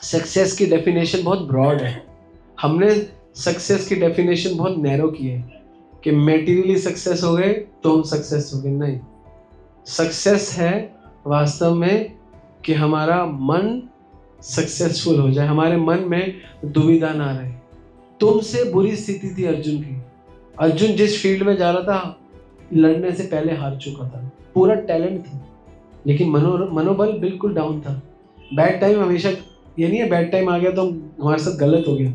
Success की definition बहुत broad है, हमने सक्सेस की डेफिनेशन बहुत नैरो की है कि मेटीरियली सक्सेस हो गए तो हम सक्सेस हो गए। नहीं, सक्सेस है वास्तव में कि हमारा मन सक्सेसफुल हो जाए, हमारे मन में दुविधा ना रहे। तुमसे बुरी स्थिति थी अर्जुन की। अर्जुन जिस फील्ड में जा रहा था लड़ने से पहले हार चुका था, पूरा टैलेंट था लेकिन मनोबल बिल्कुल डाउन था। बैड टाइम हमेशा, ये नहीं है बैड टाइम आ गया तो हमारे साथ गलत हो गया,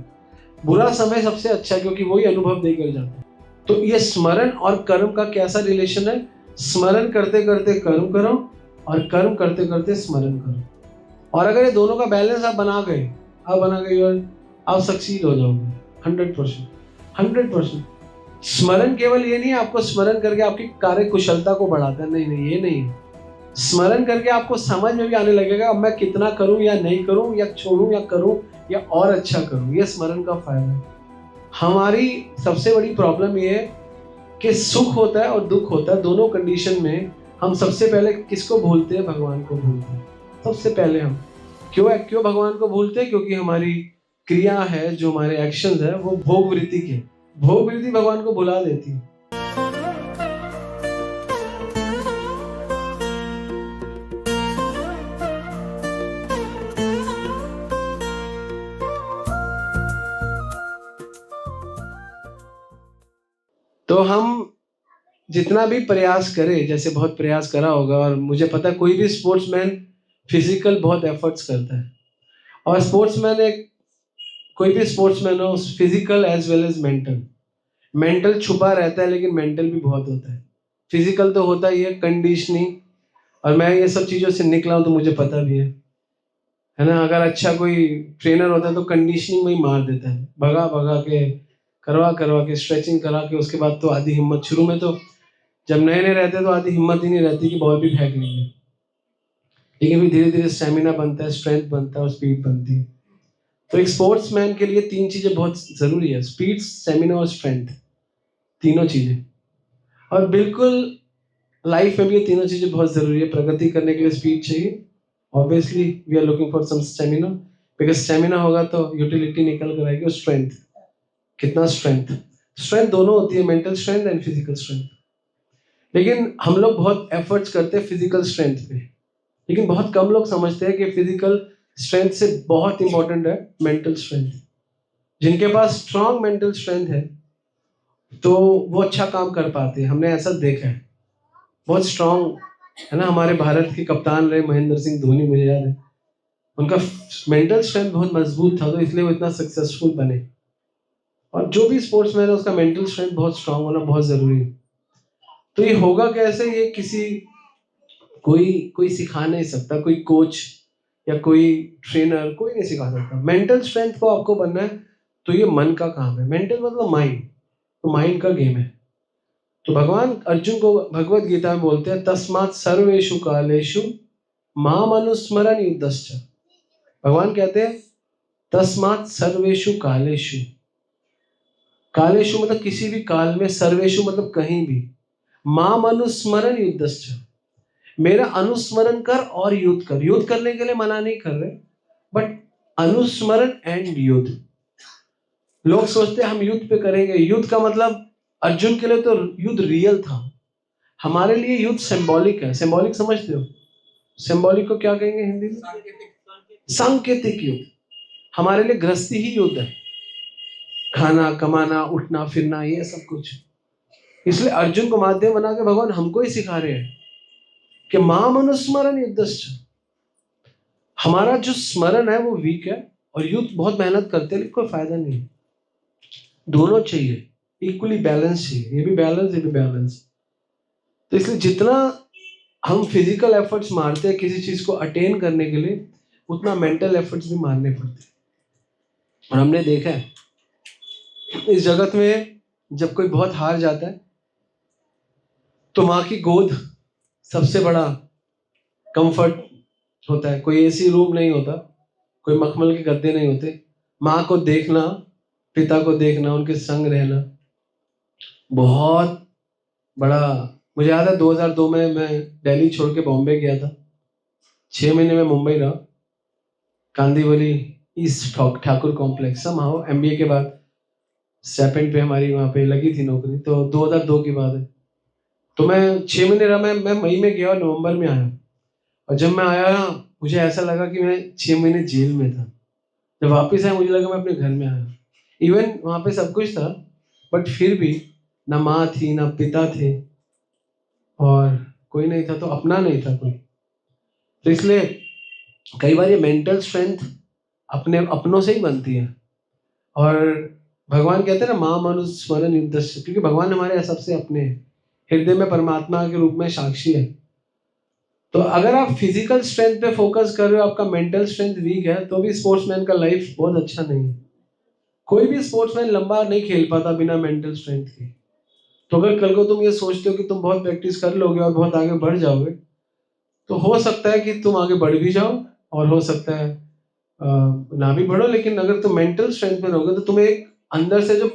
बुरा समय सबसे अच्छा है क्योंकि वही अनुभव देकर जाता है। तो ये स्मरण और कर्म का कैसा रिलेशन है? स्मरण करते करते कर्म करो और कर्म करते करते स्मरण करो। और अगर ये दोनों का बैलेंस आप बना गए और आप सक्सीड हो जाओगे 100%। स्मरण केवल ये नहीं है आपको स्मरण करके आपकी कार्य कुशलता को बढ़ाता है, नहीं, ये नहीं है। स्मरण करके आपको समझ में भी आने लगेगा अब मैं कितना करूं या नहीं करूं, या छोड़ूं या करूं या और अच्छा करूं। ये स्मरण का फायदा है। हमारी सबसे बड़ी प्रॉब्लम ये है कि सुख होता है और दुख होता है, दोनों कंडीशन में हम सबसे पहले किसको भूलते हैं? भगवान को भूलते हैं सबसे पहले हम। क्यों भगवान को भूलते हैं? क्योंकि हमारी क्रिया है, जो हमारे एक्शंस है वो भोग वृत्ति के, भोग वृत्ति भगवान को भुला देती है। तो हम जितना भी प्रयास करें, जैसे बहुत प्रयास करा होगा, और मुझे पता है कोई भी स्पोर्ट्समैन फिजिकल बहुत एफर्ट्स करता है, और स्पोर्ट्समैन एक कोई भी स्पोर्ट्समैन हो physical as well as mental छुपा रहता है लेकिन मेंटल भी बहुत होता है। फिजिकल तो होता ही है, कंडीशनिंग, और मैं ये सब चीज़ों से निकला हूँ तो मुझे पता भी है ना। अगर अच्छा कोई ट्रेनर होता है तो कंडीशनिंग में ही मार देता है, भगा भगा के करवा करवा के स्ट्रेचिंग करा के, उसके बाद तो आधी हिम्मत, शुरू में तो जब नए नए रहते तो आधी हिम्मत ही नहीं रहती कि बॉल भी फेंक लेंगे, लेकिन फिर धीरे धीरे स्टेमिना बनता है, स्ट्रेंथ बनता है और स्पीड बनती है। तो एक स्पोर्ट्समैन के लिए तीन चीजें बहुत जरूरी है, स्पीड, स्टेमिना और स्ट्रेंथ, तीनों चीजें। और बिल्कुल लाइफ में भी ये तीनों चीजें बहुत जरूरी है। प्रगति करने के लिए स्पीड चाहिए, obviously we are looking for some stamina, because stamina होगा तो यूटिलिटी निकल कर आएगी। और स्ट्रेंथ, कितना स्ट्रेंथ दोनों होती है, mental strength and physical strength. लेकिन हम लोग बहुत एफर्ट्स करते हैं फिजिकल स्ट्रेंथ पे, लेकिन बहुत कम लोग समझते हैं कि फिजिकल स्ट्रेंथ से बहुत इंपॉर्टेंट है मेंटल स्ट्रेंथ। जिनके पास स्ट्रांग मेंटल स्ट्रेंथ है तो वो अच्छा काम कर पाते हैं, हमने ऐसा देखा है। बहुत स्ट्रांग है ना, हमारे भारत के कप्तान रहे महेंद्र सिंह धोनी, मुझे याद है उनका मेंटल स्ट्रेंथ बहुत मजबूत था, तो इसलिए वो इतना सक्सेसफुल बने। और जो भी स्पोर्ट्समैन है उसका मेंटल स्ट्रेंथ बहुत स्ट्रांग होना बहुत जरूरी है। तो ये होगा कैसे? ये किसी कोई सिखा नहीं सकता, कोई कोच या कोई ट्रेनर कोई नहीं सिखा सकता। मेंटल स्ट्रेंथ को आपको बनना है तो ये मन का काम है। मेंटल मतलब माइंड, तो माइंड का गेम है। तो भगवान अर्जुन को भगवत गीता में बोलते हैं तस्मात् सर्वेषु कालेषु माम अनुस्मरण युद्धश्च। भगवान कहते हैं तस्मात् सर्वेषु कालेषु, कालेषु मतलब किसी भी काल में, सर्वेषु मतलब कहीं भी, माम अनुस्मरण युद्धश्च, मेरा अनुस्मरण कर और युद्ध कर। युद्ध करने के लिए मना नहीं कर रहे, बट अनुस्मरण एंड युद्ध। लोग सोचते हैं हम युद्ध पे करेंगे, युद्ध का मतलब अर्जुन के लिए तो युद्ध रियल था, हमारे लिए युद्ध सिंबॉलिक है। सिंबॉलिक समझते हो? सिंबॉलिक को क्या कहेंगे हिंदी में? सांकेतिक युद्ध। हमारे लिए गृहस्थी ही युद्ध है, खाना कमाना उठना फिरना ये सब कुछ। इसलिए अर्जुन को माध्यम बना के भगवान हमको ही सिखा रहे हैं कि माम अनुस्मरण युद्धश्च। हमारा जो स्मरण है वो वीक है और युद्ध बहुत मेहनत करते हैं, लेकिन कोई फायदा नहीं। दोनों चाहिए, इक्वली बैलेंस चाहिए, ये भी बैलेंस ये भी बैलेंस। तो इसलिए जितना हम फिजिकल एफर्ट्स मारते हैं किसी चीज को अटेन करने के लिए, उतना मेंटल एफर्ट्स भी मारने पड़ते हैं। और हमने देखा है इस जगत में जब कोई बहुत हार जाता है तो माँ की गोद सबसे बड़ा कंफर्ट होता है। कोई एसी रूम नहीं होता, कोई मखमल के गद्दे नहीं होते। माँ को देखना, पिता को देखना, उनके संग रहना बहुत बड़ा। मुझे याद है 2002 में मैं दिल्ली छोड़ के बॉम्बे गया था, 6 महीने में मुंबई रहा, Kandivali east Thakur complex somehow MBA के बाद स्टेपेंट पे हमारी वहाँ पे लगी थी नौकरी, तो 2002 की बात है। तो मैं 6 महीने रहा, मैं मई में गया और नवंबर में आया। और जब मैं आया ना, मुझे ऐसा लगा कि मैं 6 महीने जेल में था। जब वापस आया मुझे लगा मैं अपने घर में आया। इवन वहाँ पे सब कुछ था, बट फिर भी ना माँ थी ना पिता थे और कोई नहीं था, तो अपना नहीं था कोई। तो इसलिए कई बार ये मेंटल स्ट्रेंथ अपने अपनों से ही बनती है। और भगवान कहते हैं ना, माँ मनुष्य स्मरण युद्धस्य, क्योंकि भगवान हमारे सबसे अपने हैं, हृदय में परमात्मा के रूप में साक्षी है। तो अगर आप फिजिकल स्ट्रेंथ पे फोकस कर रहे हो, आपका मेंटल स्ट्रेंथ वीक है, तो भी स्पोर्ट्समैन का लाइफ बहुत अच्छा नहीं है। कोई भी स्पोर्ट्समैन लंबा नहीं खेल पाता बिना मेंटल स्ट्रेंथ के। तो अगर कल को तुम ये सोचते हो कि तुम बहुत प्रैक्टिस कर लोगे और बहुत आगे बढ़ जाओगे, तो हो सकता है कि तुम आगे बढ़ भी जाओ, और हो सकता है ना भी बढ़ो। लेकिन अगर तुम मेंटल स्ट्रेंथ में रहोगे तो तुम्हें एक अंदर से जो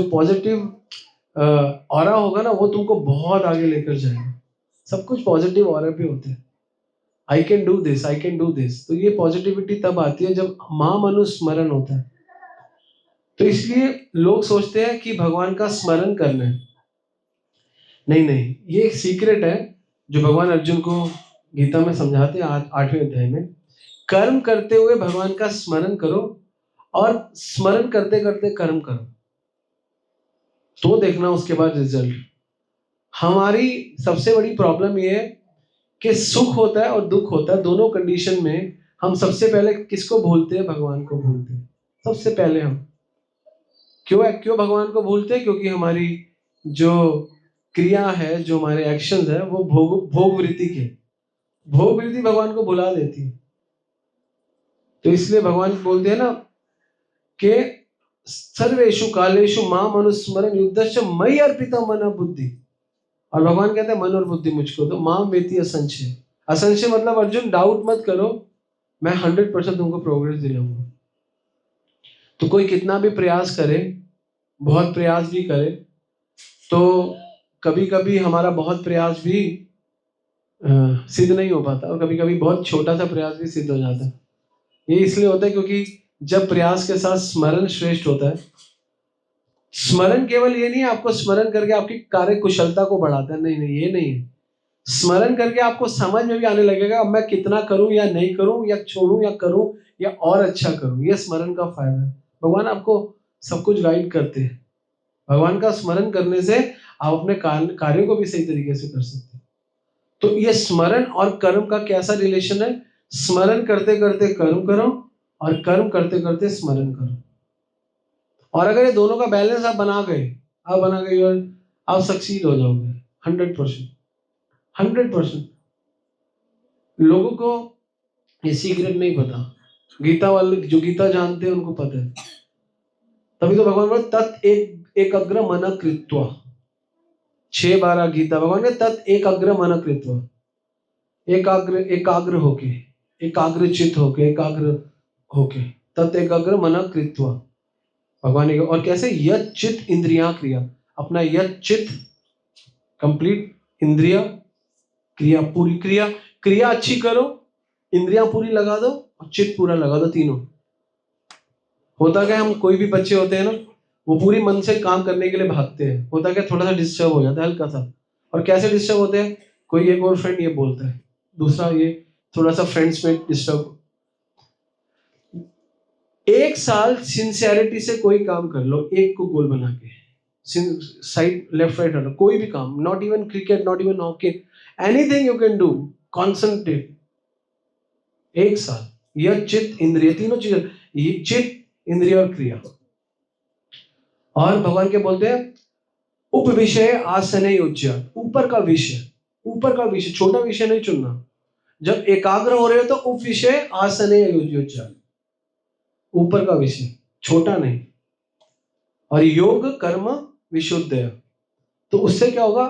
पॉजिटिव ऑरा होगा ना, वो तुमको बहुत आगे लेकर जाएगा। सब कुछ पॉजिटिव ऑरा पे होते हैं। I can do this, I can do this. तो ये पॉजिटिविटी तब आती है जब मां मनु स्मरण होता है। तो इसलिए लोग सोचते हैं कि भगवान का स्मरण करना है। नहीं नहीं, ये एक सीक्रेट है जो भगवान अर्जुन को गीता में समझाते हैं 8वें अध्याय में। कर्म करते हुए भगवान का स्मरण करो, और स्मरण करते करते कर्म करो, तो देखना उसके बाद रिजल्ट। हमारी सबसे बड़ी प्रॉब्लम ये है कि सुख होता है और दुख होता है, दोनों कंडीशन में हम सबसे पहले किसको भूलते हैं? भगवान को भूलते हैं सबसे पहले हम। क्यों भगवान को भूलते हैं? क्योंकि हमारी जो क्रिया है, जो हमारे एक्शन है, वो भोग वृत्ति के, भोग वृत्ति भगवान को भुला देती है। तो इसलिए भगवान बोलते हैं ना कि सर्वेषु कालेषु मां मनुस्मरण युद्धश्च मयि अर्पिता मन बुद्धि। और भगवान कहते हैं मन और बुद्धि मुझको दो, मां वेति असंशय। असंशय मतलब अर्जुन डाउट मत करो, मैं 100% तुमको प्रोग्रेस दिलाऊंगा। तो कोई कितना भी प्रयास करे, बहुत प्रयास भी करे, तो कभी कभी हमारा बहुत प्रयास भी सिद्ध नहीं हो पाता, और कभी कभी बहुत छोटा सा प्रयास भी सिद्ध हो जाता है। ये इसलिए होता है क्योंकि जब प्रयास के साथ स्मरण श्रेष्ठ होता है। स्मरण केवल ये नहीं है आपको स्मरण करके आपकी कार्य कुशलता को बढ़ाता है, नहीं नहीं, ये नहीं है। स्मरण करके आपको समझ में भी आने लगेगा अब मैं कितना करूं या नहीं करूं, या छोड़ूं या करूं, या और अच्छा करूं। ये स्मरण का फायदा है। भगवान आपको सब कुछ गाइड करते हैं। भगवान का स्मरण करने से आप अपने कार्यों को भी सही तरीके से कर सकते हैं। तो ये स्मरण और कर्म का कैसा रिलेशन है? स्मरण करते करते कर्म करो, और कर्म करते करते स्मरण करो। और अगर ये दोनों का बैलेंस आप बना गए और आप सक्सीड हो जाओगे 100%। 100%। लोगों को ये सीक्रेट नहीं पता। गीता वाले जो गीता जानते हैं उनको पता है। तभी तो भगवान बोले तत् एक अग्र मन कृत्वा। 6:12 गीता, भगवान ने तत् एक अग्र मन कृत्वा, एकाग्र होके, एकाग्रचित होके, एकाग्र होके, तत् एकाग्र मन कृत्वा। भगवान ने, और कैसे? यत चित इंद्रिया क्रिया, अपना यत चित कंप्लीट, इंद्रिया क्रिया पूरी, क्रिया अच्छी करो, इंद्रियां पूरी लगा दो और चित पूरा लगा दो, तीनों। होता क्या, हम कोई भी बच्चे होते हैं ना, वो पूरी मन से काम करने के लिए भागते हैं। होता क्या, थोड़ा सा डिस्टर्ब हो जाता है, हल्का सा। और कैसे डिस्टर्ब होते हैं? कोई एक और फ्रेंड ये बोलता है, दूसरा ये, थोड़ा सा फ्रेंड्स में डिस्टर्ब। एक साल सिंसियरिटी से कोई काम कर लो, एक को गोल बना के, साइड लेफ्ट राइट हटो, कोई भी काम, not even cricket, not even hockey, anything you can do, concentrate. एक साल यह चित्त इंद्रिय, तीनों चीजें, ये चित्त इंद्रिय और क्रिया। और भगवान के बोलते हैं उप विषय आसने उज्ज्य, ऊपर का विषय, ऊपर का विषय, छोटा विषय नहीं चुनना। जब एकाग्र हो रहे हो तो उप विषय आसने उज्ज्य, ऊपर का विषय, छोटा नहीं। और योग कर्म विशुद्ध है, तो उससे क्या होगा,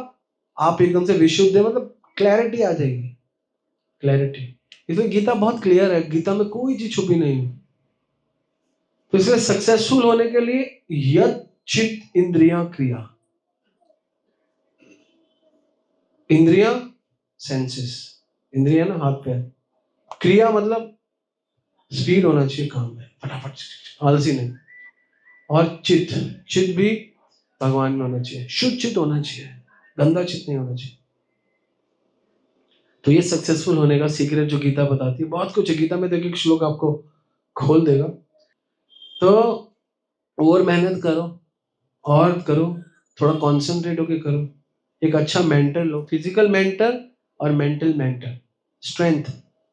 आप एकदम से विशुद्ध है, मतलब क्लैरिटी आ जाएगी, क्लैरिटी। इसलिए गीता बहुत क्लियर है, गीता में कोई चीज छुपी नहीं है। तो इसलिए सक्सेसफुल होने के लिए यत चित्त इंद्रिया क्रिया, इंद्रिया सेंसेस, इंद्रिया ना हाथ पैर, क्रिया मतलब स्पीड होना चाहिए काम में, फटाफट, आलसी नहीं। और चित, चित भी भगवान में होना चाहिए, शुद्ध चित होना चाहिए, गंदा चित नहीं होना चाहिए। तो ये सक्सेसफुल होने का सीक्रेट जो गीता बताती है, बहुत कुछ है गीता में, तो एक श्लोक आपको खोल देगा। तो और मेहनत करो, और करो, थोड़ा कॉन्सेंट्रेट होके करो, एक अच्छा मेंटर लो, फिजिकल मेंटर और mental mentor. Strength,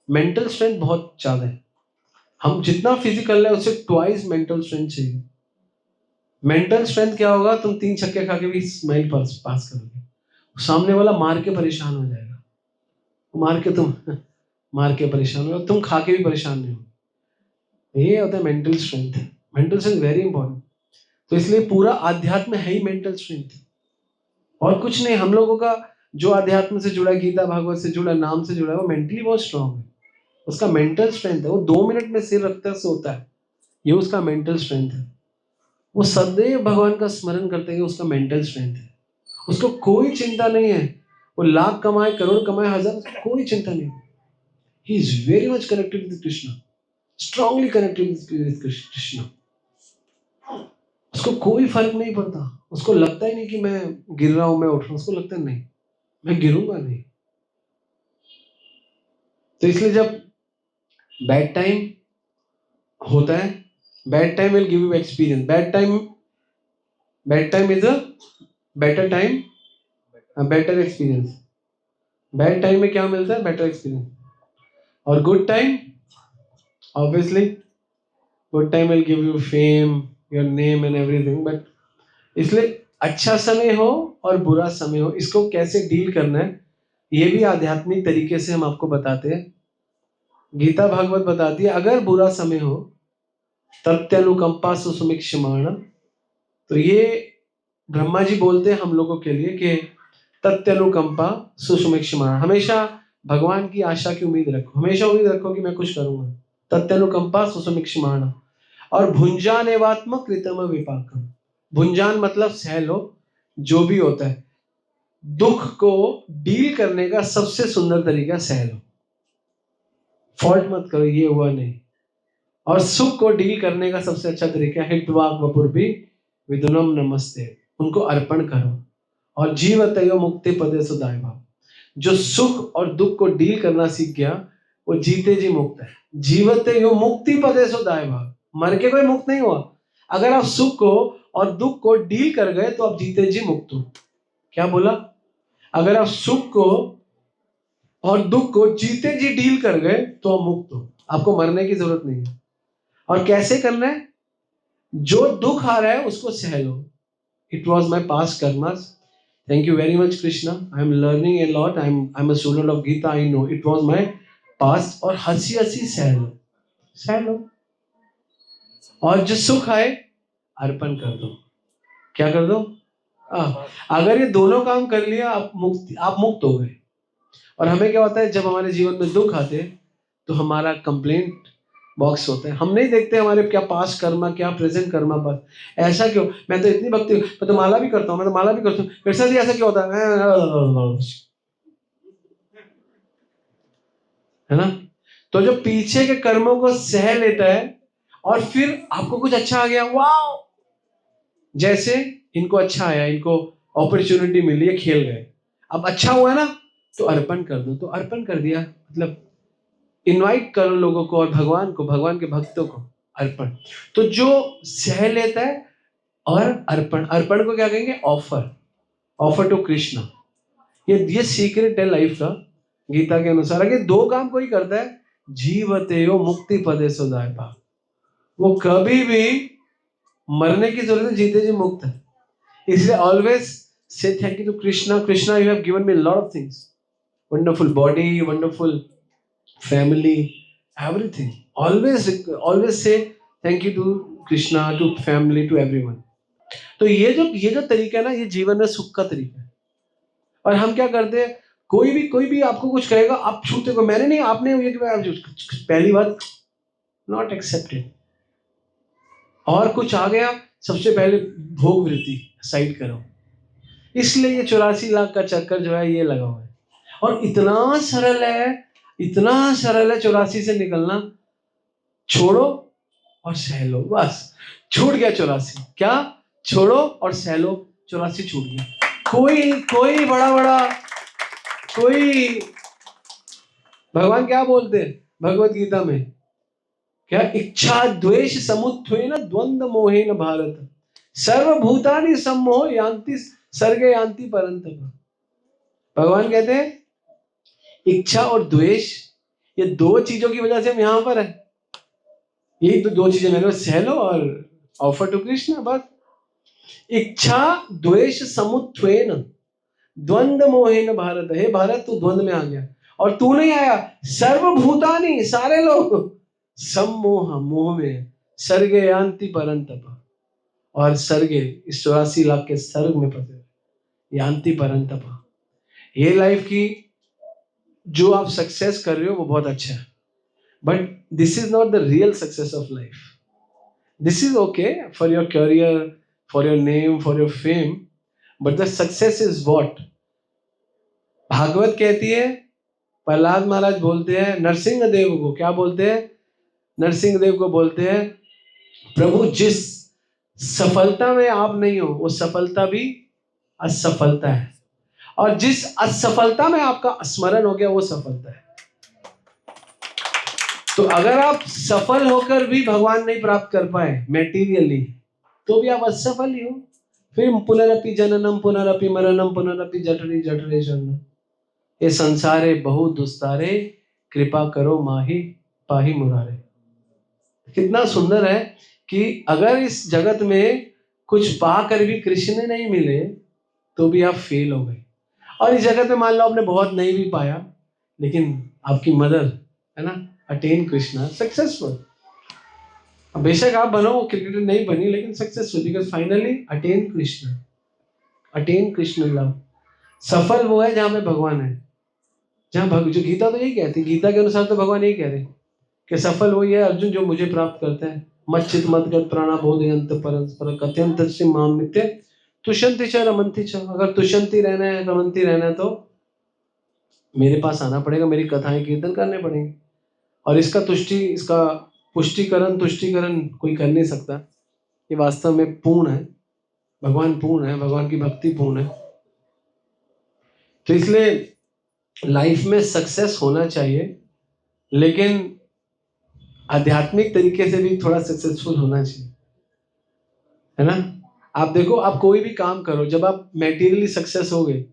mental strength बहुत ज्यादा है, हम जितना फिजिकल है उससे ट्वाइस मेंटल स्ट्रेंथ चाहिए। मेंटल स्ट्रेंथ क्या होगा, तुम 3 छक्के खा के भी स्माइल पास करोगे, सामने वाला मार के परेशान हो जाएगा, मार के तुम मार के परेशान हो, तुम खा के भी परेशान नहीं हो। ये होता है mental strength. Mental strength very important. तो इसलिए पूरा आध्यात्म है ही मेंटल स्ट्रेंथ, और कुछ नहीं। हम लोगों का जो अध्यात्म से जुड़ा, गीता भागवत से जुड़ा, नाम से जुड़ा है, वो मेंटली बहुत स्ट्रांग है, उसका मेंटल स्ट्रेंथ है। वो 2 मिनट में सिर रखता है सोता है, ये उसका मेंटल स्ट्रेंथ है। वो सदैव भगवान का स्मरण करते हैं, उसका मेंटल स्ट्रेंथ है। उसको कोई चिंता नहीं है, वो लाख कमाए, करोड़ कमाए, हजार, कोई चिंता नहीं। He is very much connected with Krishna, strongly connected with Krishna. उसको कोई फर्क नहीं पड़ता, उसको लगता ही नहीं कि मैं गिर रहा हूं, मैं उठ रहा हूं, उसको लगता है नहीं, मैं गिरूंगा नहीं। तो इसलिए जब बैड टाइम होता है, bad time will give you experience. Bad time is a better time, better experience. Bad time में क्या मिलता है, बेटर एक्सपीरियंस। और good time, obviously good time will give you fame, your name and everything. But इसलिए अच्छा समय हो और बुरा समय हो, इसको कैसे डील करना है, ये भी आध्यात्मिक तरीके से हम आपको बताते हैं। गीता भागवत बताती है, अगर बुरा समय हो तत्यनुकंपा सुसुमिक्षमाण। तो ये ब्रह्मा जी बोलते हैं हम लोगों के लिए कि तत्यनुकंपा सुसुमिक्षमाण, हमेशा भगवान की आशा की उम्मीद रखो, हमेशा उम्मीद रखो कि मैं कुछ करूंगा। तत्यनुकंपा सुसुमिक्षमाण। और भुंजान एवात्मक कृतम विपाकम। भुंजान मतलब सह लो, जो भी होता है। दुख को डील करने का सबसे सुंदर तरीका सह लो, फॉल्ट मत करो, ये हुआ नहीं। और सुख को डील करने का सबसे अच्छा तरीका है हितवाक वपुर्भी विदुनम नमस्ते, उनको अर्पण करो। और जीवतयो मुक्ति पदे सुदाय भाव, जो सुख और दुख को डील करना सीख गया वो जीते जी मुक्त है। जीवतयो मुक्ति पदे सुदाय भाव, मर के कोई मुक्त नहीं हुआ। अगर आप सुख को और दुख को डील कर गए तो आप जीते जी मुक्त हो। क्या बोला, अगर आप सुख को और दुख को जीते जी डील कर गए तो आप मुक्त हो, आपको मरने की जरूरत नहीं है। और कैसे करना है, जो दुख आ रहा है उसको सह लो। It was my past karmas, thank you very much Krishna, I am learning a lot, I am a student of Gita, I know it was my past. और हंसी हंसी सह लो, सह लो। और जो सुख आए अर्पण कर दो। क्या कर दो, अगर ये दोनों काम कर लिया आप मुक्त हो गए। और हमें क्या होता है, जब हमारे जीवन में दुख आते हैं तो हमारा कंप्लेंट बॉक्स होता है, हम नहीं देखते हमारे क्या पास्ट कर्मा, क्या प्रेजेंट कर्मा पर। ऐसा क्यों, मैं तो इतनी भक्ति, मैं तो माला भी करता हूँ, मैं तो माला भी करता हूँ, मेरे साथ ही ऐसा क्यों होता है ना। तो जो पीछे के कर्मों को सह लेता है और फिर आपको कुछ अच्छा आ गया, वाह, जैसे इनको अच्छा आया, इनको अपॉर्चुनिटी मिली है, खेल गए, अब अच्छा हुआ ना, तो अर्पण कर दो। तो अर्पण कर दिया मतलब इनवाइट करो लोगों को और भगवान को, भगवान के भक्तों को अर्पण। तो जो सह लेता है और अर्पण, अर्पण को क्या कहेंगे, ऑफर, ऑफर टू कृष्णा। ये सीक्रेट है लाइफ का। गीता के अनुसार अगर 2 काम कोई करता है, जीवते हो मुक्ति पदे सुदाय पा, वो कभी भी मरने की जरूरत है, जीते जी मुक्त है। इसलिए always say thank you to Krishna, Krishna you have given me lot of things, wonderful body, wonderful family, everything. Always say thank you to Krishna, to family, to everyone. तो ये जो तरीका है ना, ये जीवन में सुख का तरीका है। और हम क्या करते हैं, कोई भी आपको कुछ कहेगा, आप छूते को, मैंने नहीं, आपने ये पहली बात नॉट एक्सेप्टेड। और कुछ आ गया, सबसे पहले भोग वृत्ति साइड करो। इसलिए ये 84 लाख का चक्कर जो है ये लगा हुआ है। और इतना सरल है, इतना सरल है 84 से निकलना। छोड़ो और सह लो, बस छूट गया 84। क्या? छोड़ो और सह लो, 84 छूट गया। कोई बड़ा कोई, भगवान क्या बोलते हैं भगवत गीता में? क्या? इच्छा द्वेष समुत्थेन द्वंद्व मोहेन भारत सर्वभूतानि सम्मोह यान्ति सर्गे यान्ति परन्तप। भगवान कहते हैं इच्छा और द्वेष, ये दो चीजों की वजह से हम यहां पर है। ये दो चीजें मेरे को सह लो और ऑफर टू कृष्ण, बस। इच्छा द्वेष समुत्थेन द्वंद्व मोहेन भारत। हे भारत, तू द्वंद्व में आ गया और तू नहीं आया, सर्वभूतानि सारे लोग सम्मोह मोह में सर्गे यान्ति परन्तप, और सर्गे इस 84 लाख के सर्ग में फंसे यान्ति परन्तप। ये लाइफ की जो आप सक्सेस कर रहे हो वो बहुत अच्छा है, but this is not the real success of life. This is okay for your career, for your name, for your fame, but the success is what? Bhagavat कहती है, प्रहलाद महाराज बोलते हैं नरसिंह देव को, क्या बोलते हैं? नरसिंह देव को बोलते हैं, प्रभु जिस सफलता में आप नहीं हो वो सफलता भी असफलता है, और जिस असफलता में आपका स्मरण हो गया वो सफलता है। तो अगर आप सफल होकर भी भगवान नहीं प्राप्त कर पाए मेटीरियली, तो भी आप असफल ही हो। फिर पुनरपि जननम पुनरपि मरणम पुनरपि जठरे जठरे शरणम, ये संसारे बहु दुस्तारे कृपा करो माही पाही मुरारे। कितना सुंदर है कि अगर इस जगत में कुछ पाकर भी कृष्ण नहीं मिले तो भी आप फेल हो गए, और इस जगत में मान लो आपने बहुत नहीं भी पाया, लेकिन आपकी मदर है ना, अटेन कृष्णा, सक्सेसफुल। बेशक आप बनो क्रिकेटर नहीं बनी, लेकिन successful, because finally attain Krishna, attain Krishna love. सफल वो है जहां पे भगवान है, जहां जो गीता तो यही कहती है, गीता के अनुसार तो भगवान यही कह रहे हैं कि सफल वही है अर्जुन जो मुझे प्राप्त करता है। मच्चित मदगत प्राणा बोधयंत परस्पर कथयंत माम नित्य तुष्यंति च रमन्ति च। अगर तुष्यंति रहना है, रमन्ति रहना है, तो मेरे पास आना पड़ेगा, मेरी कथाएं कीर्तन करने पड़ेंगे। और इसका तुष्टिकरण कोई कर नहीं सकता। ये वास्तव में पूर्ण है, भगवान पूर्ण है, भगवान की भक्ति पूर्ण है। तो इसलिए लाइफ में सक्सेस होना चाहिए, लेकिन आध्यात्मिक तरीके से भी थोड़ा सक्सेसफुल होना चाहिए, है ना। आप देखो, आप कोई भी काम करो, जब आप मेटीरियली सक्सेस हो गए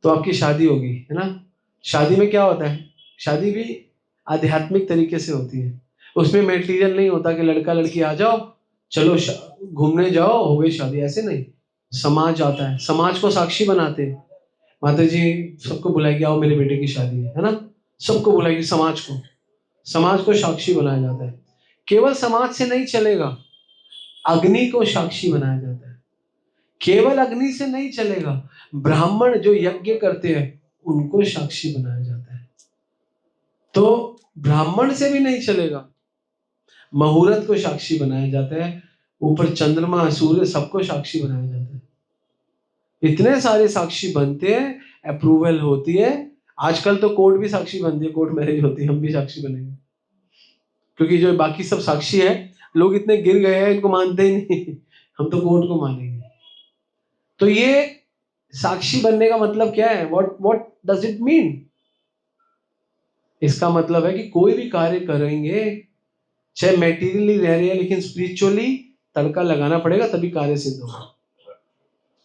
तो आपकी शादी होगी, है ना। शादी में क्या होता है? शादी भी आध्यात्मिक तरीके से होती है। उसमें मेटीरियल नहीं होता कि लड़का लड़की आ जाओ, चलो घूमने जाओ, हो गई शादी, ऐसे नहीं। समाज आता है, समाज को साक्षी बनाते हैं। माता जी सबको बुलाएगी, आओ मेरे बेटे की शादी है ना, सबको बुलाएगी, समाज को साक्षी बनाया जाता है। केवल समाज से नहीं चलेगा, अग्नि को साक्षी बनाया जाता है। केवल अग्नि से नहीं चलेगा, ब्राह्मण जो यज्ञ करते हैं उनको साक्षी बनाया जाता है। तो ब्राह्मण से भी नहीं चलेगा, मुहूर्त को साक्षी बनाया जाता है, ऊपर चंद्रमा सूर्य सबको साक्षी बनाया जाता है। इतने सारे साक्षी बनते हैं, अप्रूवल होती है। आजकल तो कोर्ट भी साक्षी बनती है, कोर्ट मैरिज होती है, हम भी साक्षी बनेंगे, क्योंकि जो बाकी सब साक्षी है, लोग इतने गिर गए हैं, इनको मानते ही नहीं, हम तो कोर्ट को मानेंगे। तो ये साक्षी बनने का मतलब क्या है? What does it mean? इसका मतलब है कि कोई भी कार्य करेंगे, चाहे मेटीरियली रह रहे हैं, लेकिन स्पिरिचुअली तड़का लगाना पड़ेगा, तभी कार्य सिद्ध होगा।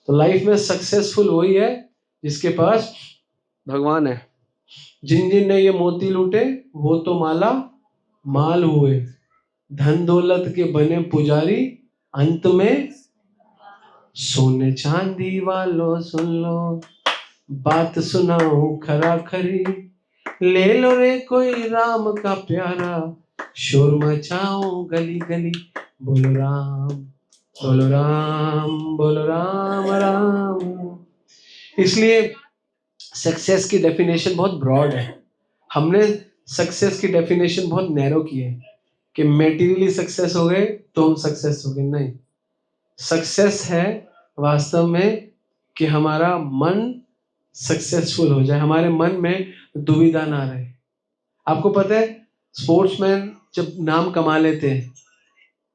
तो लाइफ में सक्सेसफुल वही है जिसके पास भगवान है। जिन जिन ने ये मोती लूटे वो तो माला माल हुए, धन दौलत के बने पुजारी, अंत में सोने चांदी वालों सुन लो, बात सुनाऊं खरा खरी, ले लो रे कोई राम का प्यारा, शोर मचाऊं गली गली, बोलो राम बोलो राम बोलो राम राम। इसलिए सक्सेस की डेफिनेशन बहुत ब्रॉड है। हमने सक्सेस की डेफिनेशन बहुत नैरो की है कि मेटीरियली सक्सेस हो गए तो हम सक्सेस हो गए, नहीं। सक्सेस है वास्तव में कि हमारा मन सक्सेसफुल हो जाए, हमारे मन में दुविधा ना रहे। आपको पता है, स्पोर्ट्समैन जब नाम कमा लेते हैं,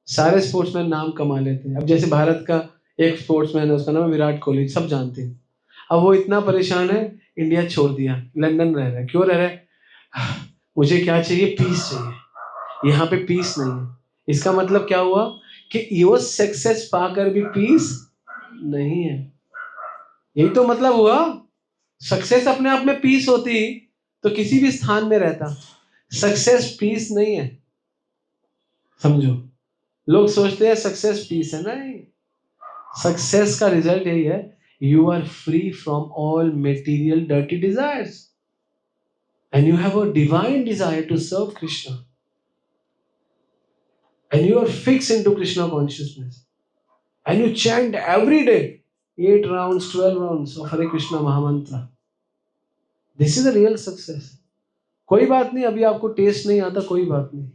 सारे स्पोर्ट्समैन नाम कमा लेते हैं। अब जैसे भारत का एक स्पोर्ट्समैन है, उसका नाम है विराट कोहली, सब जानते हैं। अब वो इतना परेशान है, इंडिया छोड़ दिया, लंदन रह रहा है। क्यों रह रहा है? मुझे क्या चाहिए? पीस चाहिए। यहाँ पे पीस नहीं है। इसका मतलब क्या हुआ कि ये सक्सेस पाकर भी पीस नहीं है। यही तो मतलब हुआ। सक्सेस अपने आप में पीस होती तो किसी भी स्थान में रहता। सक्सेस पीस नहीं है, समझो। लोग सोचते हैं सक्सेस पीस है, नहीं। सक्सेस का रिजल्ट यही है, you are free from all material dirty desires and you have a divine desire to serve Krishna and you are fix into Krishna consciousness and you chant every day 8 rounds 12 rounds of Hare Krishna mahamantra. This is a real success. कोई बात नहीं, अभी आपको test नहीं आता, कोई बात नहीं।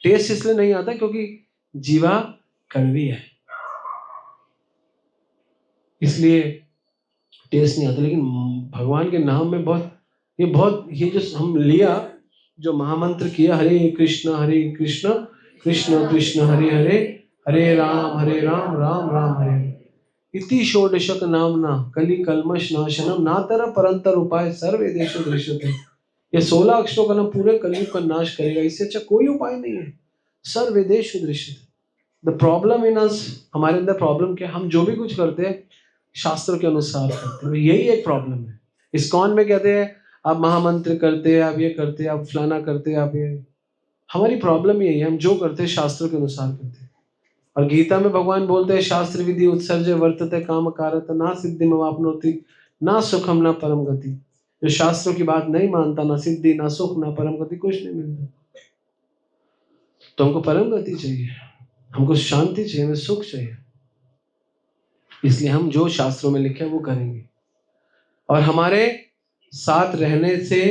टेस्ट इसलिए नहीं आता क्योंकि जीवा कड़वी है, इसलिए टेस्ट नहीं आता। लेकिन भगवान के नाम में ये जो हम लिया, जो महामंत्र किया, हरे कृष्ण कृष्ण कृष्ण हरे हरे, हरे राम राम राम हरे हरे, इति षोडशक नामना कलि कल्मष नाशनम नातर परंतर उपाय सर्वे देशो दृश्यते। ये 16 अक्षरों का नाम पूरे कलयुग का नाश करेगा, इससे अच्छा कोई उपाय नहीं है। सर्वे देशो दृश्यते। द प्रॉब्लम इन अस, हमारे अंदर प्रॉब्लम क्या, हम जो भी कुछ करते हैं शास्त्रों के अनुसार करते हैं, यही एक प्रॉब्लम है। इस्कॉन में कहते हैं आप महामंत्र करते हैं, आप ये करते हैं, आप फलाना करते हैं, आप ये। हमारी प्रॉब्लम यही है, हम जो करते हैं शास्त्रों के अनुसार करते हैं। और गीता में भगवान बोलते हैं शास्त्र विधि उत्सर्ज वर्तते काम कारत ना सिद्धि मवाप्नोति ना सुखम ना परम गति। जो शास्त्रों की बात नहीं मानता, ना सिद्धि ना सुख ना परम गति, कुछ नहीं मिलता। तो हमको परम गति चाहिए, हमको शांति चाहिए, हमें सुख चाहिए। इसलिए हम जो शास्त्रों में लिखे वो करेंगे। और हमारे साथ रहने से,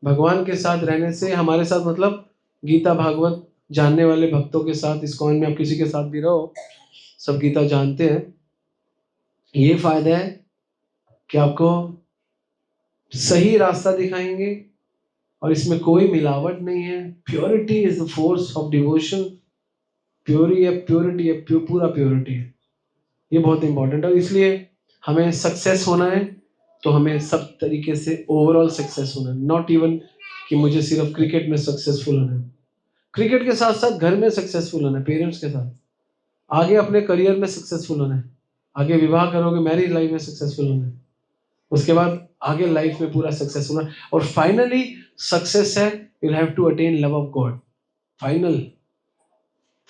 भगवान के साथ रहने से, हमारे साथ मतलब गीता भागवत जानने वाले भक्तों के साथ, इस्कॉन में आप किसी के साथ भी रहो, सब गीता जानते हैं, ये फायदा है कि आपको सही रास्ता दिखाएंगे और इसमें कोई मिलावट नहीं है। Purity is the force of devotion. Purity है, पूरा प्योरिटी है। ये बहुत इंपॉर्टेंट है। इसलिए हमें सक्सेस होना है तो हमें सब तरीके से ओवरऑल सक्सेस होना है, नॉट इवन कि मुझे सिर्फ क्रिकेट में सक्सेसफुल होना है। क्रिकेट के साथ साथ घर में सक्सेसफुल होना है, पेरेंट्स के साथ, आगे अपने करियर में सक्सेसफुल होना है, आगे विवाह करोगे मैरिज लाइफ में सक्सेसफुल होना है, उसके बाद आगे लाइफ में पूरा सक्सेस होना है, और फाइनली सक्सेस है you have to attain love of God. Final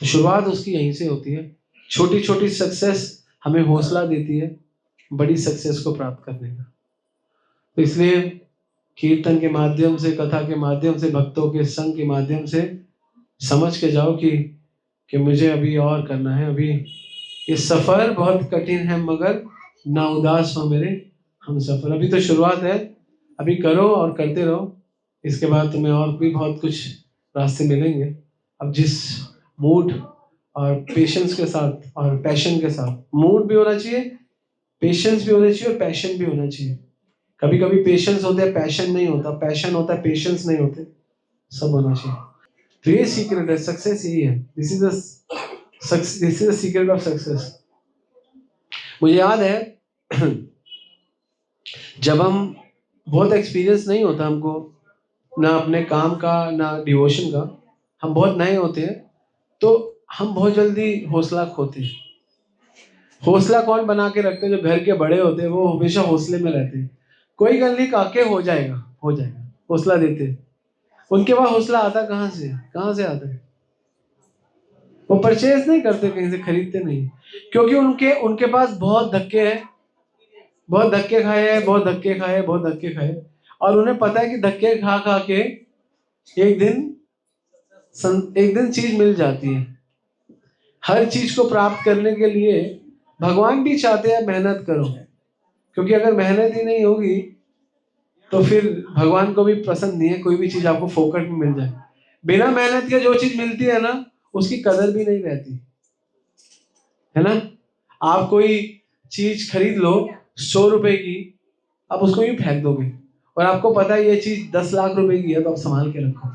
तो शुरुआत उसकी यहीं से होती है। छोटी छोटी सक्सेस हमें हौसला देती है बड़ी सक्सेस को प्राप्त करने का। तो इसलिए कीर्तन के माध्यम से, कथा के माध्यम से, भक्तों के संग के माध्यम से समझ के जाओ कि मुझे अभी और करना है। अभी ये सफर बहुत कठिन है, मगर ना उदास हो मेरे हम सफर। अभी तो शुरुआत है, अभी करो और करते रहो, इसके बाद तुम्हें और भी बहुत कुछ रास्ते मिलेंगे। अब जिस मूड और पेशेंस के साथ और पैशन के साथ, मूड भी होना चाहिए, पेशेंस भी होना चाहिए और पैशन भी होना चाहिए। कभी कभी पेशेंस होता है, पैशन नहीं होता, पैशन होता है, पेशेंस नहीं होते, सब होना चाहिए। तो ये सीक्रेट है, सक्सेस यही है। This is the secret of success. मुझे याद है जब हम, बहुत एक्सपीरियंस नहीं होता हमको ना अपने काम का ना डिवोशन का, हम बहुत नए होते हैं तो हम बहुत जल्दी हौसला खोते हैं। हौसला कौन बना के रखते हैं? जो घर के बड़े होते हैं वो हमेशा हौसले में रहते हैं। कोई गल नहीं, काके हो जाएगा हौसला देते हैं। उनके पास हौसला आता कहाँ से आता है? वो परचेज नहीं करते, कहीं से खरीदते नहीं, क्योंकि उनके पास बहुत धक्के हैं, बहुत धक्के खाए, और उन्हें पता है कि धक्के खा खा के एक दिन चीज मिल जाती है। हर चीज को प्राप्त करने के लिए भगवान भी चाहते हैं मेहनत करो, क्योंकि अगर मेहनत ही नहीं होगी तो फिर भगवान को भी पसंद नहीं है कोई भी चीज आपको फोकट में मिल जाए। बिना मेहनत के जो चीज मिलती है ना, उसकी कदर भी नहीं रहती है ना। आप कोई चीज खरीद लो 100 रुपए की, आप उसको यूं फेंक दोगे, और आपको पता है ये चीज 10 लाख रुपए की है, तो आप संभाल के रखो।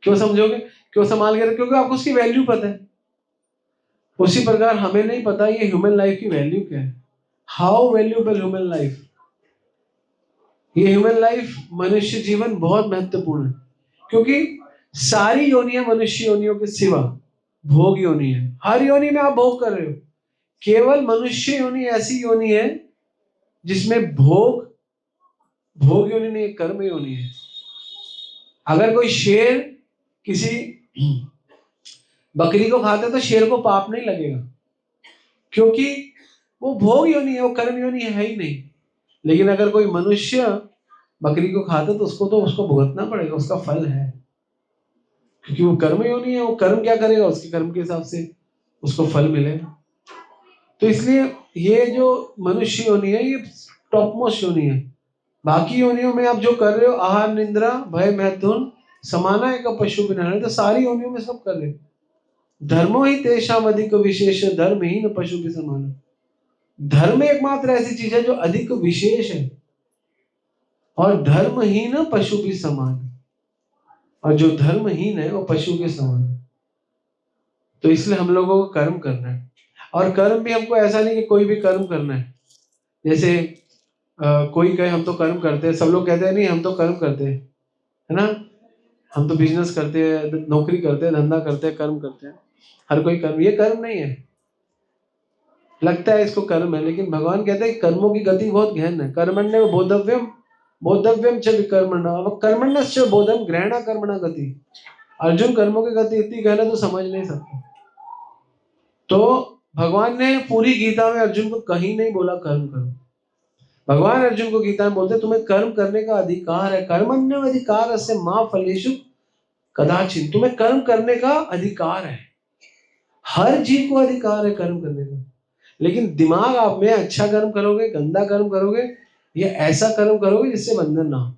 क्यों समझोगे? क्यों संभाल के रखे? क्योंकि आपको उसकी वैल्यू पता है। उसी प्रकार हमें नहीं पता ये ह्यूमन लाइफ की वैल्यू क्या है, हाउ वैल्यूएबल ह्यूमन लाइफ। ये ह्यूमन लाइफ, मनुष्य जीवन बहुत महत्वपूर्ण है, क्योंकि सारी योनियां मनुष्य योनियों के सिवा भोग योनि है। हर योनि में आप भोग कर रहे हो, केवल मनुष्य योनि ऐसी योनि है जिसमें भोग योनि नहीं, कर्म योनि है। अगर कोई शेर किसी बकरी को खाता है तो शेर को पाप नहीं लगेगा, क्योंकि वो भोग योनि है, वो कर्म योनि है ही नहीं। लेकिन अगर कोई मनुष्य बकरी को खाता तो उसको भुगतना पड़ेगा, उसका फल है, क्योंकि वो कर्म योनि है। वो कर्म क्या करेगा, उसके कर्म के हिसाब से उसको फल मिलेगा। तो इसलिए ये जो मनुष्य योनि है ये टॉप मोस्ट योनि है। बाकी योनियों में आप जो कर रहे हो, आहार निंद्रा भय मैथुन समाना एक पशु बिना, तो सारी योनियों में सब कर रहे हो। धर्मो ही तेषाम अधिक विशेष धर्महीन पशु भी समान। धर्म एकमात्र ऐसी चीज है जो अधिक विशेष है, और धर्महीन पशु भी समान, और जो धर्महीन है वो पशु के समान। तो इसलिए हम लोगों को कर्म करना है, और कर्म भी हमको ऐसा नहीं कि कोई भी कर्म करना है। जैसे कोई कहे हम तो कर्म करते हैं, सब लोग कहते हैं नहीं हम तो कर्म करते हैं, है ना, हम तो बिजनेस करते हैं, नौकरी करते हैं, धंधा करते हैं, कर्म करते हैं। हर कोई कर्म, ये कर्म नहीं है, लगता है इसको कर्म है, लेकिन भगवान कहते हैं कर्मों की गति बहुत गहन है। कर्मण्य बोधव्यम बोधव्यम च विकर्मणा कर्मण्यश्च बोधम ग्रहणा कर्मणा गति। अर्जुन, कर्मों की गति इतनी गहन है तो समझ नहीं सकता। तो भगवान ने पूरी गीता में अर्जुन को कहीं नहीं बोला कर्म करो। भगवान अर्जुन को गीता में बोलते तुम्हें कर्म करने का अधिकार है, कर्मण्य अधिकार से मां फलेषु कदाचित, तुम्हें कर्म करने का अधिकार है। हर जीव को अधिकार है कर्म करने का, लेकिन दिमाग आप में अच्छा कर्म करोगे, गंदा कर्म करोगे, या ऐसा कर्म करोगे जिससे बंधन ना हो।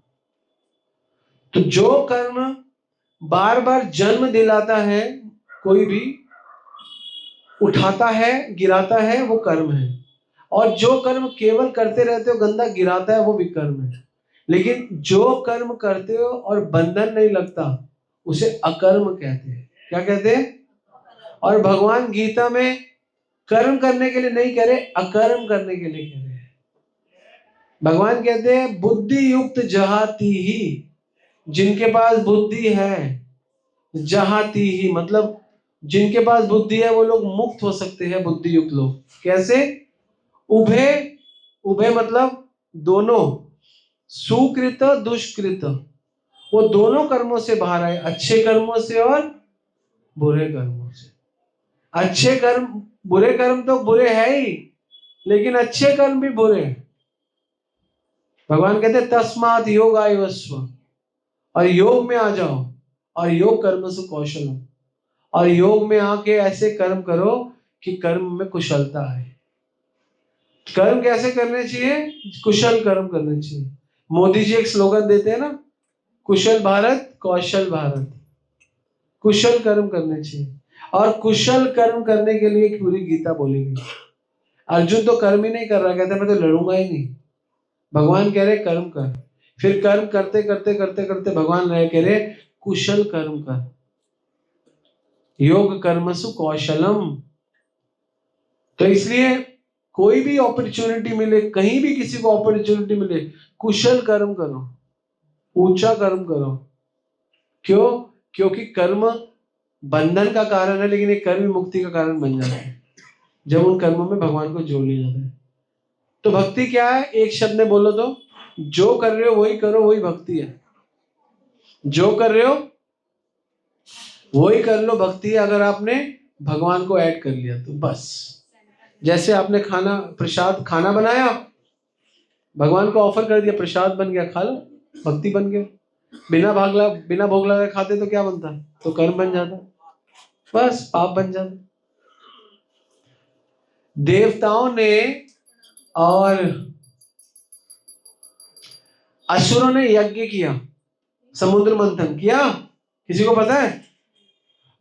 तो जो कर्म बार बार जन्म दिलाता है, कोई भी उठाता है गिराता है, वो कर्म है। और जो कर्म केवल करते रहते हो, गंदा गिराता है, वो भी कर्म है। लेकिन जो कर्म करते हो और बंधन नहीं लगता उसे अकर्म कहते हैं। क्या कहते हैं? और भगवान गीता में कर्म करने के लिए नहीं कह रहे, अकर्म करने के लिए कह रहे हैं। भगवान कहते हैं बुद्धि युक्त जहाती ही, जिनके पास बुद्धि है, जहाती ही मतलब जिनके पास बुद्धि है वो लोग मुक्त हो सकते हैं, बुद्धि युक्त लोग। कैसे? उभे, उभे मतलब दोनों, सुकृत दुष्कृत, वो दोनों कर्मों से बाहर आए, अच्छे कर्मों से और बुरे कर्मों से। अच्छे कर्म, बुरे कर्म तो बुरे है ही, लेकिन अच्छे कर्म भी बुरे हैं। भगवान कहते तस्मात् योगायुष्व, और योग में आ जाओ, और योग कर्म से कौशल, और योग में आके ऐसे कर्म करो कि कर्म में कुशलता है। कर्म कैसे करने चाहिए? कुशल कर्म करने चाहिए। मोदी जी एक स्लोगन देते हैं ना, कुशल भारत कौशल भारत। कुशल कर्म करने चाहिए, और कुशल कर्म करने के लिए पूरी गीता बोली गई। अर्जुन तो कर्म ही नहीं कर रहा, कहते मैं तो लड़ूंगा ही नहीं। भगवान कह रहे कर्म कर, फिर कर्म करते करते करते करते भगवान कह रहे कुशल कर्म कर। योग कर्मसु कौशलम। तो इसलिए कोई भी अपॉर्चुनिटी मिले, कहीं भी किसी को अपॉर्चुनिटी मिले, कुशल कर्म करो, ऊंचा कर्म करो। क्यों? क्योंकि कर्म बंधन का कारण है, लेकिन एक कर्म मुक्ति का कारण बन जाता है जब उन कर्मों में भगवान को जोड़ लिया जाता है। तो भक्ति क्या है? एक शब्द में बोलो तो जो कर रहे हो वही करो, वही भक्ति है। जो कर रहे हो वही कर लो, भक्ति है। अगर आपने भगवान को ऐड कर लिया तो बस। जैसे आपने खाना, प्रसाद खाना बनाया, भगवान को ऑफर कर दिया, प्रसाद बन गया, खा लो, भक्ति बन गया। बिना भोग लगा खाते तो क्या बनता? तो कर्म बन जाता, बस पाप बन जाता। देवताओं ने और असुरों ने यज्ञ किया, समुद्र मंथन किया, किसी को पता है?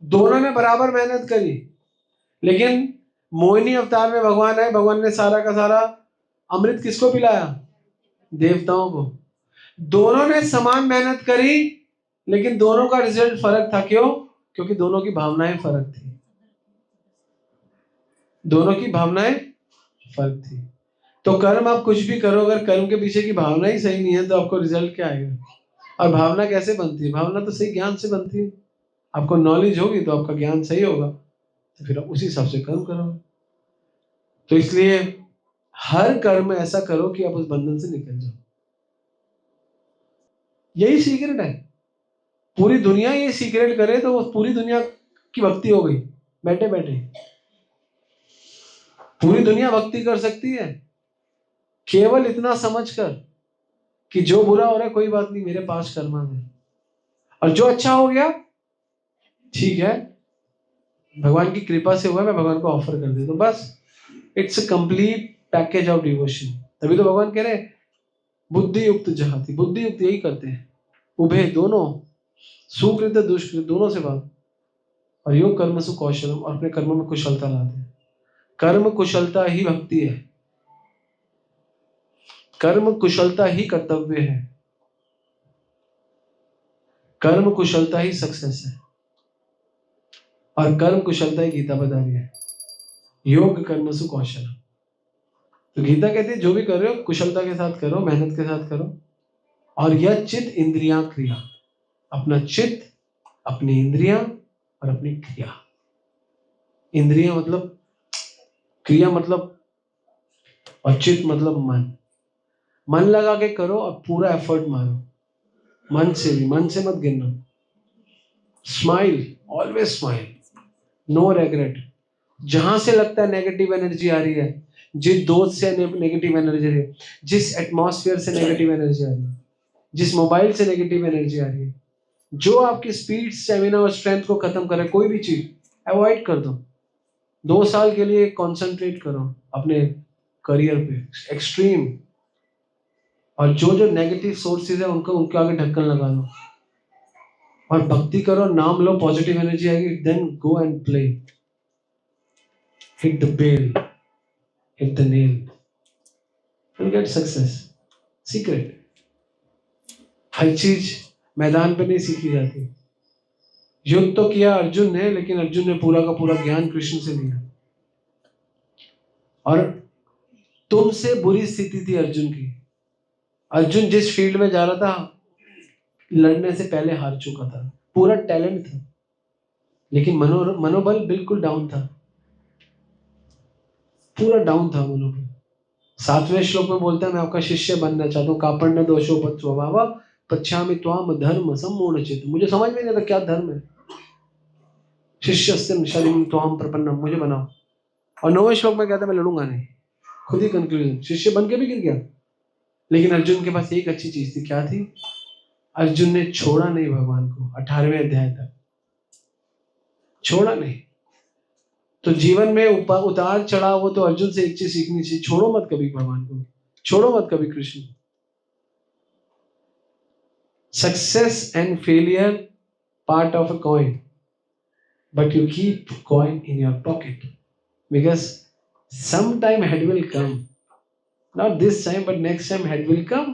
दोनों ने बराबर मेहनत करी, लेकिन मोहिनी अवतार में भगवान है, भगवान ने सारा का सारा अमृत किसको पिलाया? देवताओं को। दोनों ने समान मेहनत करी, लेकिन दोनों का रिजल्ट फर्क था। क्यों? क्योंकि दोनों की भावनाएं फर्क थी, दोनों की भावनाएं फर्क थी। तो कर्म आप कुछ भी करो, अगर कर्म के पीछे की भावना ही सही नहीं है तो आपको रिजल्ट क्या आएगा? और भावना कैसे बनती है? भावना तो सही ज्ञान से बनती है। आपको नॉलेज होगी तो आपका ज्ञान सही होगा, तो फिर आप उसी हिसाब से कर्म करोगे। तो इसलिए हर कर्म में ऐसा करो कि आप उस बंधन से निकल जाओ। यही सीक्रेट है। पूरी दुनिया ये सीक्रेट करे तो वो पूरी दुनिया की भक्ति हो गई, बैठे बैठे पूरी दुनिया भक्ति कर सकती है, केवल इतना समझकर कि जो बुरा हो रहा है कोई बात नहीं, मेरे पास कर्मा है, और जो अच्छा हो गया ठीक है, भगवान की कृपा से हुआ, मैं भगवान को ऑफर कर देता हूं, बस। It's a complete package of devotion. तभी तो भगवान कह रहे हैं बुद्धि युक्त जहाती, बुद्धि युक्त यही करते हैं, उभय दोनों, सुकृत दुष्कृत दोनों से बात, और योग कर्म सु कौशलम, और अपने कर्मों में कुशलता लाते हैं। कर्म कुशलता ही भक्ति है, कर्म कुशलता ही कर्तव्य है, कर्म कुशलता ही सक्सेस है, और कर्म कुशलता ही गीता बता रही है, योग कर्म सु कौशल। तो गीता कहती है जो भी कर रहे हो कुशलता के साथ करो, मेहनत के साथ करो। और यह चित्त इंद्रिया क्रिया, अपना चित्त, अपनी इंद्रियां और अपनी क्रिया। इंद्रिया मतलब, क्रिया मतलब, और चित्त मतलब मन। मन लगा के करो और पूरा एफर्ट मारो, मन से भी, मन से मत गिरना। Smile, always smile, no regret. जहां से लगता है नेगेटिव एनर्जी आ रही है, जिस दोस्त से नेगेटिव एनर्जी आ रही है, जिस एटमॉस्फेयर से नेगेटिव एनर्जी आ रही है, जिस मोबाइल से नेगेटिव एनर्जी आ रही है, जो आपकी स्पीड, स्टेमिना और स्ट्रेंथ को खत्म करे, कोई भी चीज अवॉइड कर दो। 2 साल के लिए कंसंट्रेट करो अपने करियर पे एक्सट्रीम, और जो जो नेगेटिव सोर्सेज है उनको उनके आगे ढक्कन लगा लो और भक्ति करो, नाम लो, पॉजिटिव एनर्जी आएगी। Then go and play, hit the bell, hit the nail, you get success. Secret, हर चीज मैदान पे नहीं सीखी जाती। युद्ध तो किया अर्जुन ने, लेकिन अर्जुन ने पूरा का पूरा ज्ञान कृष्ण से लिया, और तुमसे बुरी स्थिति थी अर्जुन की। अर्जुन जिस फील्ड में जा रहा था लड़ने से पहले हार चुका था, पूरा टैलेंट था, लेकिन मनोबल बिल्कुल डाउन था, पूरा डाउन था मनोबल। 7वें श्लोक में बोलता है मैं आपका शिष्य बनना चाहता हूँ, कापण्य दोषोपत स्वभाव पच्छामि त्वाम धर्म सम्मूढ़ चित्त। मुझे समझ में नहीं आता क्या धर्म है, शिष्यस्तेन शरीरं त्वाम प्रपन्नम, मुझे बनाओ। और 9वें श्लोक में कहता है मैं लड़ूंगा नहीं, खुद ही कंक्लूजन, शिष्य बन के भी गिर गया। लेकिन अर्जुन के पास एक अच्छी चीज थी, क्या थी? अर्जुन ने छोड़ा नहीं भगवान को, 18वें अध्याय तक छोड़ा नहीं। तो जीवन में उतार चढ़ाव हो तो अर्जुन से एक चीज सीखनी चाहिए, छोड़ो मत कभी भगवान को, छोड़ो मत कभी Krishna. Success and failure part of a coin, but you keep coin in your pocket, because sometime head will come, not this time but next time head will come.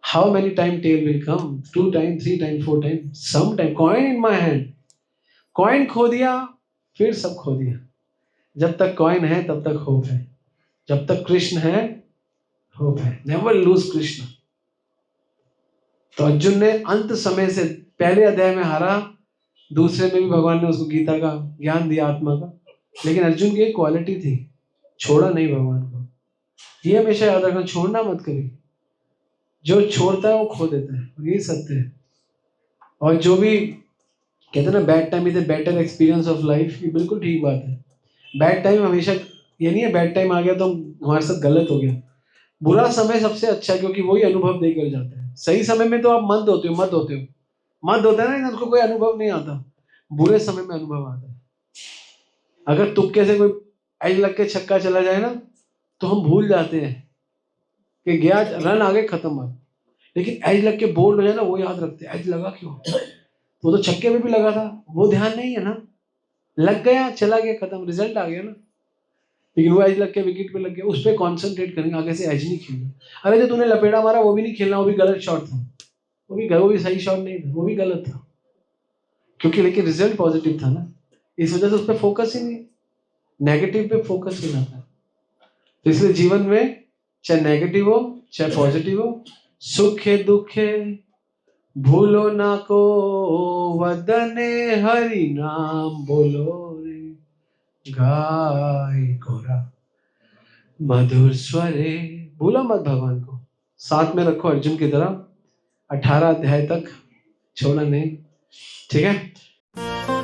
How many time tail will come? 2 times, 3 times, 4 times, sometime. Coin in my hand, coin खो दिया फिर सब खो दिया। जब तक coin है तब तक होप है, जब तक कृष्ण है होप है, नेवर लूज कृष्ण। तो अर्जुन ने अंत समय से पहले अध्याय में हारा, दूसरे में भी भगवान ने उसको गीता का ज्ञान दिया, आत्मा का, लेकिन अर्जुन की एक क्वालिटी थी, छोड़ा नहीं भगवान को। ये हमेशा याद रखना, छोड़ना मत कभी। जो छोड़ता है वो खो देता है, यही सत्य है। और जो भी कहते हैं ना bad time is a better experience of life, ये बिल्कुल ठीक बात है। बैड टाइम हमेशा ये नहीं है बैड टाइम आ गया तो हमारे साथ गलत हो गया। बुरा समय सबसे अच्छा है, क्योंकि वही अनुभव देकर जाता है। सही समय में तो आप मत होते हो, मत होता है ना, उसको कोई अनुभव नहीं आता, बुरे समय में अनुभव आता है। अगर तुक्के से कोई एज लग के छक्का चला जाए ना तो हम भूल जाते हैं कि गया, रन आ गए, खत्म बात। लेकिन एज लग के बोल्ड हो जाए ना, वो याद रखते हैं एज लगा क्यों, वो तो छक्के में भी लगा था, वो ध्यान नहीं है ना, लग गया चला गया खत्म, रिजल्ट आ गया ना। लेकिन वो एज लग के विकेट पे लग गया, उस पर कॉन्सेंट्रेट करेंगे, आगे से एज नहीं खेलना। अरे जो तूने लपेड़ा मारा वो भी नहीं खेलना, वो भी गलत शॉट था, वो भी सही शॉट नहीं था, वो भी गलत था। क्योंकि लेकिन रिजल्ट पॉजिटिव था ना, इस वजह से उस पर फोकस ही नहीं, नेगेटिव पे फोकस ही ना था। तो इसलिए जीवन में चाहे नेगेटिव हो चाहे पॉजिटिव हो, सुखे दुखे भूलो ना को, वदने हरि नाम बोलो रे, गाय गोरा मधुर स्वरे। भूलो मत भगवान को, साथ में रखो अर्जुन की तरह, 18 अध्याय तक छोड़ना नहीं। ठीक है।